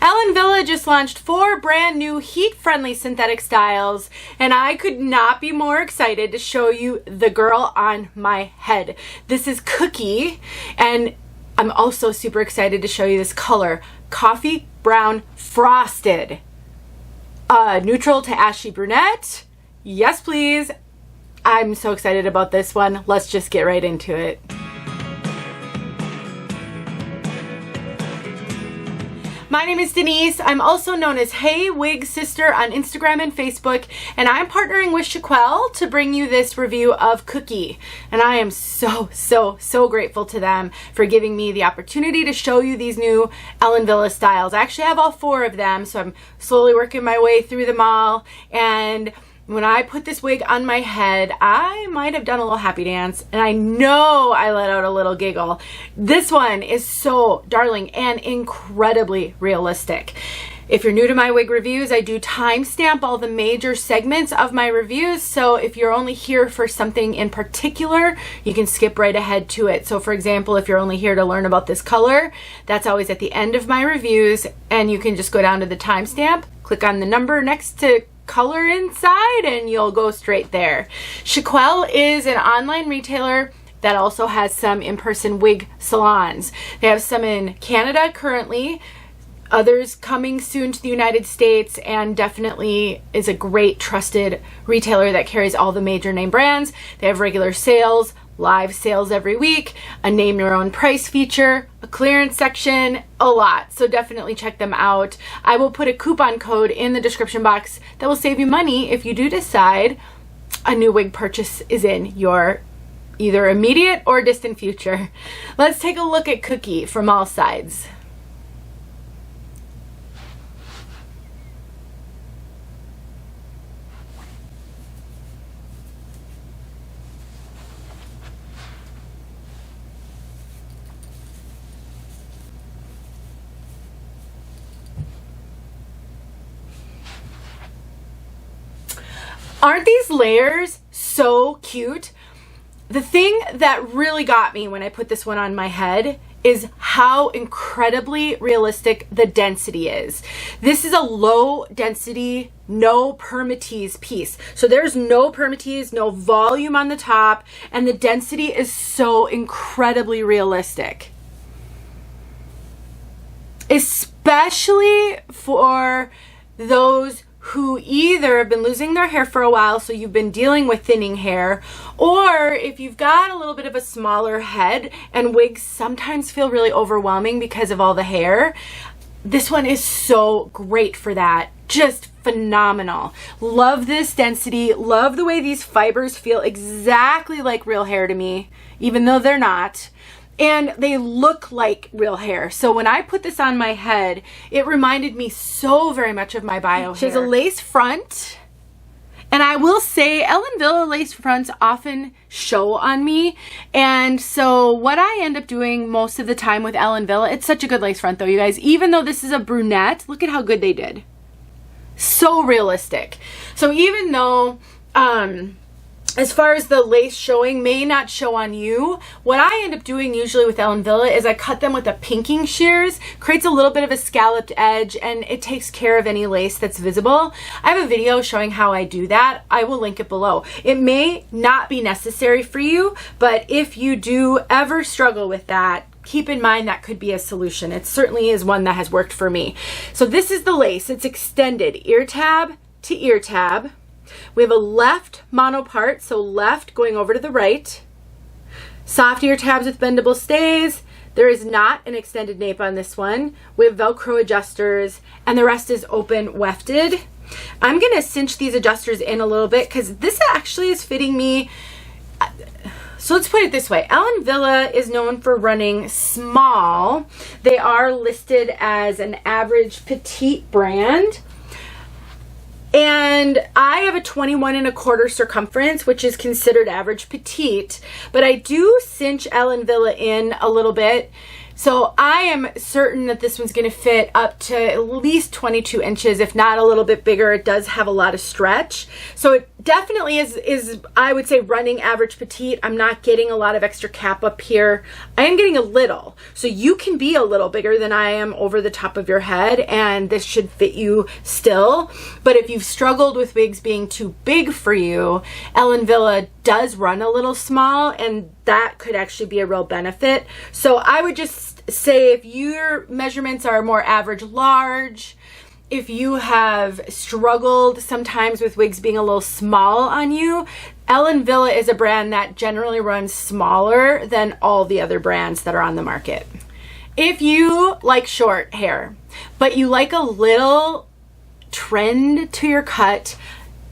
Wille just launched 4 brand new heat-friendly synthetic styles, and I could not be more excited to show you the girl on my head. This is Cookie, and I'm also super excited to show you this color, Coffee Brown Frosted. Neutral to ashy brunette. Yes, please. I'm so excited about this one. Let's just get right into it. My name is Denise. I'm also known as heywigsister on Instagram and Facebook, and I'm partnering with Chiquel to bring you this review of Cookie. And I am so grateful to them for giving me the opportunity to show you these new Wille styles. I actually have all 4 of them, so I'm slowly working my way through them all. And when I put this wig on my head, I might have done a little happy dance, and I know I let out a little giggle. This one is so darling and incredibly realistic. If you're new to my wig reviews, I do timestamp all the major segments of my reviews, so if you're only here for something in particular, you can skip right ahead to it. So for example, if you're only here to learn about this color, that's always at the end of my reviews, and you can just go down to the timestamp, click on the number next to color inside, and you'll go straight there. Chiquel is an online retailer that also has some in-person wig salons. They have some in Canada currently, others coming soon to the United States, and definitely is a great trusted retailer that carries all the major name brands. They have regular sales, live sales every week, a name your own price feature, a clearance section, a lot. So definitely check them out. I will put a coupon code in the description box that will save you money if you do decide a new wig purchase is in your either immediate or distant future. Let's take a look at Cookie from all sides. Aren't these layers so cute? The thing that really got me when I put this one on my head is how incredibly realistic the density is. This is a low density, no Permatease piece. So there's no Permatease, no volume on the top, and the density is so incredibly realistic. Especially for those who either have been losing their hair for a while, so you've been dealing with thinning hair, or if you've got a little bit of a smaller head and wigs sometimes feel really overwhelming because of all the hair. This one is so great for that. Just phenomenal. Love this density. Love the way these fibers feel exactly like real hair to me, even though they're not. And they look like real hair. So when I put this on my head, it reminded me so very much of my bio hair. She has a lace front. And I will say Wille lace fronts often show on me. And so what I end up doing most of the time with Wille, it's such a good lace front though, you guys. Even though this is a brunette, look at how good they did. So realistic. So even though as far as the lace showing may not show on you, what I end up doing usually with Wille is I cut them with a pinking shears, creates a little bit of a scalloped edge, and it takes care of any lace that's visible. I have a video showing how I do that. I will link it below. It may not be necessary for you, but if you do ever struggle with that, keep in mind that could be a solution. It certainly is one that has worked for me. So this is the lace. It's extended ear tab to ear tab. We have a left mono part, so left going over to the right. Soft ear tabs with bendable stays. There is not an extended nape on this one. We have Velcro adjusters, and the rest is open wefted. I'm going to cinch these adjusters in a little bit because this actually is fitting me. So let's put it this way. Wille is known for running small. They are listed as an average petite brand. And I have a 21¼ circumference, which is considered average petite, but I do cinch Wille in a little bit So I am certain that this one's going to fit up to at least 22 inches, if not a little bit bigger. It does have a lot of stretch. So it definitely is I would say, running average petite. I'm not getting a lot of extra cap up here. I am getting a little. So you can be a little bigger than I am over the top of your head, and this should fit you still. But if you've struggled with wigs being too big for you, Ellen Wille does run a little small, and that could actually be a real benefit. So I would just say, if your measurements are more average large, if you have struggled sometimes with wigs being a little small on you, Ellen Wille is a brand that generally runs smaller than all the other brands that are on the market. If you like short hair, but you like a little trend to your cut,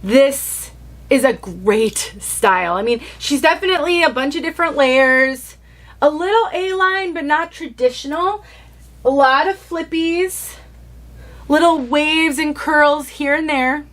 this is a great style. I mean, she's definitely a bunch of different layers, a little A-line, but not traditional, a lot of flippies, little waves and curls here and there.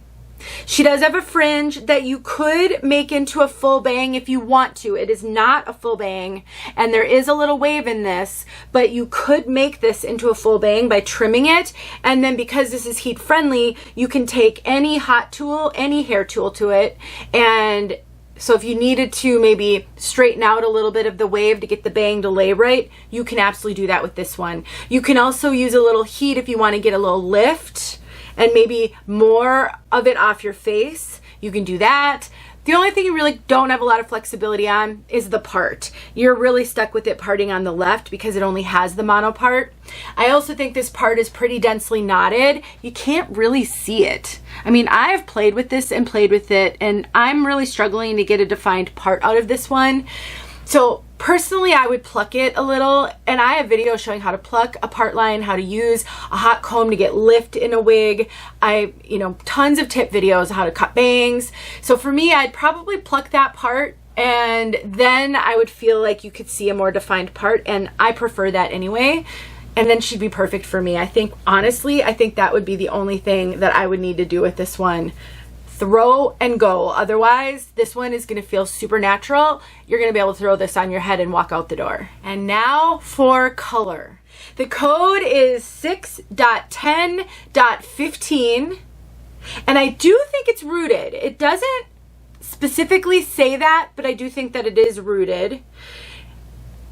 She does have a fringe that you could make into a full bang if you want to. It is not a full bang, and there is a little wave in this, but you could make this into a full bang by trimming it. And then, because this is heat friendly, you can take any hot tool, any hair tool to it. And so if you needed to maybe straighten out a little bit of the wave to get the bang to lay right, you can absolutely do that with this one. You can also use a little heat if you want to get a little lift and maybe more of it off your face. You can do that. The only thing you really don't have a lot of flexibility on is the part. You're really stuck with it parting on the left because it only has the mono part. I also think this part is pretty densely knotted. You can't really see it. I mean, I've played with this and played with it, and I'm really struggling to get a defined part out of this one. So personally, I would pluck it a little, and I have videos showing how to pluck a part line, how to use a hot comb to get lift in a wig. Tons of tip videos on how to cut bangs. So for me, I'd probably pluck that part, and then I would feel like you could see a more defined part, and I prefer that anyway. And then she'd be perfect for me. Honestly, I think that would be the only thing that I would need to do with this one. Throw and go. Otherwise, this one is going to feel super natural. You're going to be able to throw this on your head and walk out the door. And now for color. The code is 6.10.15, and I do think it's rooted. It doesn't specifically say that, but I do think that it is rooted.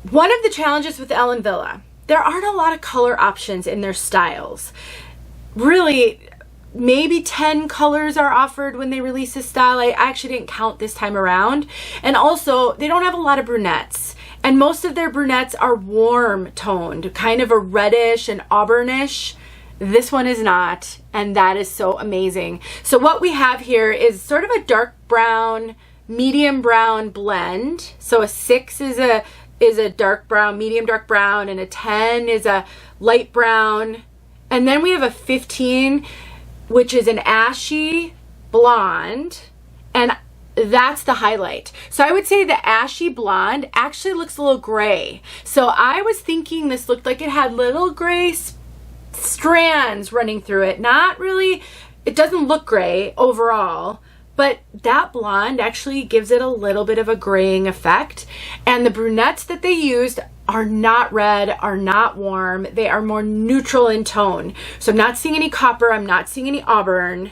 One of the challenges with Ellen Wille, there aren't a lot of color options in their styles. Really, maybe 10 colors are offered when they release this style. I actually didn't count this time around. And also, they don't have a lot of brunettes. And most of their brunettes are warm toned, kind of a reddish and auburnish. This one is not, and that is so amazing. So what we have here is sort of a dark brown, medium brown blend. So a 6 is a dark brown, medium dark brown, and a 10 is a light brown. And then we have a 15, which is an ashy blonde, and that's the highlight. So I would say the ashy blonde actually looks a little gray. So I was thinking this looked like it had little gray strands running through it. Not really, it doesn't look gray overall, but that blonde actually gives it a little bit of a graying effect. And the brunettes that they used are not red, are not warm. They are more neutral in tone. So I'm not seeing any copper, I'm not seeing any auburn,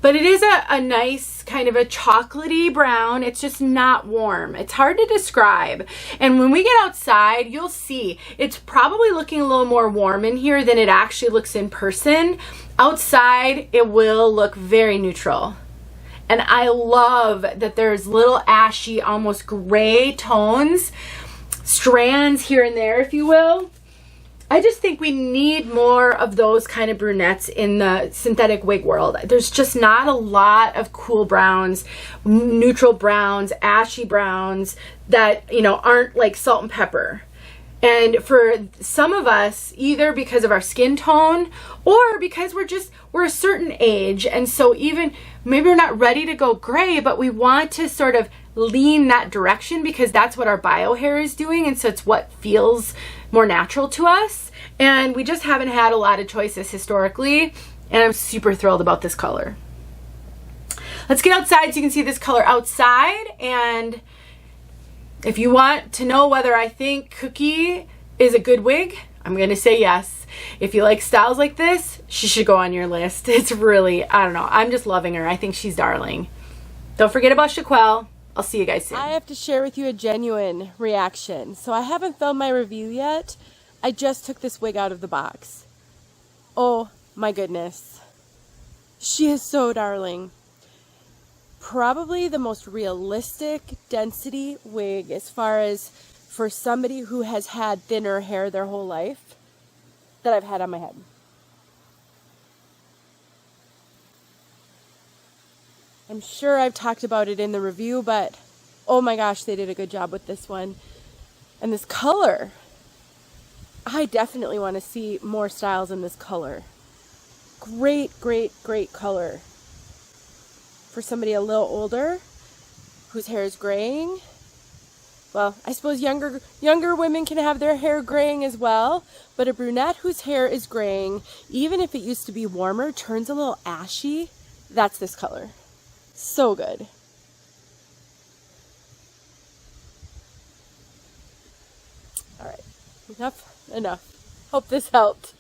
but it is a nice kind of a chocolatey brown. It's just not warm. It's hard to describe. And when we get outside, you'll see it's probably looking a little more warm in here than it actually looks in person. Outside, it will look very neutral. And I love that there's little ashy, almost gray tones, strands here and there, if you will. I just think we need more of those kind of brunettes in the synthetic wig world. There's just not a lot of cool browns, neutral browns, ashy browns that, aren't like salt and pepper. And for some of us, either because of our skin tone or because we're a certain age, and so even maybe we're not ready to go gray, but we want to sort of lean that direction because that's what our bio hair is doing, and so it's what feels more natural to us. And we just haven't had a lot of choices historically, and I'm super thrilled about this color. Let's get outside so you can see this color outside. And if you want to know whether I think Cookie is a good wig, I'm gonna say yes. If you like styles like this, she should go on your list. It's really, I don't know, I'm just loving her. I think she's darling. Don't forget about Chiquel. I'll see you guys soon. I have to share with you a genuine reaction. So I haven't filmed my review yet. I just took this wig out of the box. Oh my goodness. She is so darling. Probably the most realistic density wig as far as for somebody who has had thinner hair their whole life that I've had on my head. I'm sure I've talked about it in the review, but oh my gosh, they did a good job with this one. And this color, I definitely want to see more styles in this color. Great, great, great color. For somebody a little older, whose hair is graying. Well, I suppose younger women can have their hair graying as well, but a brunette whose hair is graying, even if it used to be warmer, turns a little ashy, that's this color. So good. All right, enough. Hope this helped.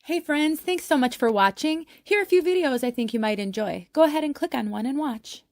Hey friends, thanks so much for watching. Here are a few videos I think you might enjoy. Go ahead and click on one and watch.